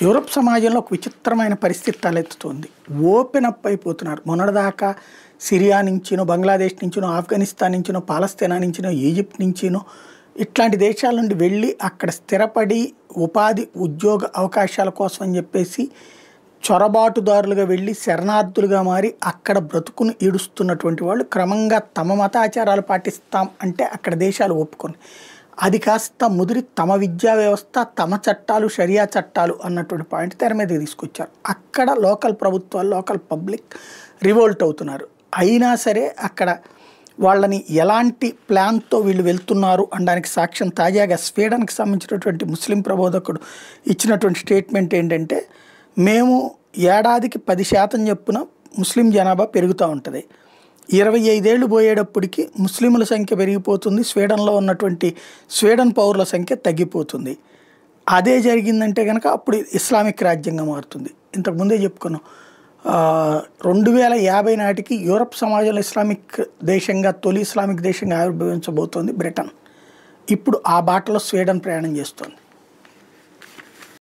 Europe సమాజంలో ఒక విచిత్రమైన పరిస్థితి తలెత్తుతోంది. ఓపెన్ అప్ అయిపోతున్నారు. మొన్నటిదాకా సిరియా నుంచినో, బంగ్లాదేశ్ నుంచినో, ఆఫ్ఘనిస్తాన్ నుంచినో, పాలస్తీనా నుంచినో, ఈజిప్ట్ నుంచినో ఇట్లాంటి దేశాల నుండి వెళ్ళి అక్కడ స్థిరపడి ఉపాధి ఉద్యోగ అవకాశాల కోసం అని చెప్పేసి చొరబాటుదారులుగా వెళ్ళి శరణార్థులుగా మారి అక్కడ బ్రతుకును ఈడుస్తున్నటువంటి వాళ్ళు క్రమంగా తమ మతాచారాలు పాటిస్తాం అంటే అక్కడ దేశాలు ఒప్పుకొని అది కాస్త ముదిరి తమ విద్యా వ్యవస్థ, తమ చట్టాలు, షరియా చట్టాలు అన్నటువంటి పాయింట్ తెర మీదకి తీసుకొచ్చారు. అక్కడ లోకల్ ప్రభుత్వాలు, లోకల్ పబ్లిక్ రివోల్ట్ అవుతున్నారు. అయినా సరే అక్కడ వాళ్ళని ఎలాంటి ప్లాన్తో వీళ్ళు వెళ్తున్నారు అనడానికి సాక్ష్యం తాజాగా స్వీడన్కి సంబంధించినటువంటి ముస్లిం ప్రబోధకుడు ఇచ్చినటువంటి స్టేట్మెంట్ ఏంటంటే, మేము ఏడాదికి 10% చొప్పున ముస్లిం జనాభా పెరుగుతూ ఉంటుంది. 25 ఏళ్ళు పోయేటప్పటికి ముస్లింల సంఖ్య పెరిగిపోతుంది, స్వీడన్లో ఉన్నటువంటి స్వీడన్ పౌరుల సంఖ్య తగ్గిపోతుంది. అదే జరిగిందంటే కనుక అప్పుడు ఇస్లామిక్ రాజ్యంగా మారుతుంది. ఇంతకుముందే చెప్పుకున్నాం, 2050 నాటికి యూరప్ సమాజంలో ఇస్లామిక్ దేశంగా, తొలి ఇస్లామిక్ దేశంగా ఆవిర్భవించబోతోంది బ్రిటన్. ఇప్పుడు ఆ బాటలో స్వీడన్ ప్రయాణం చేస్తోంది.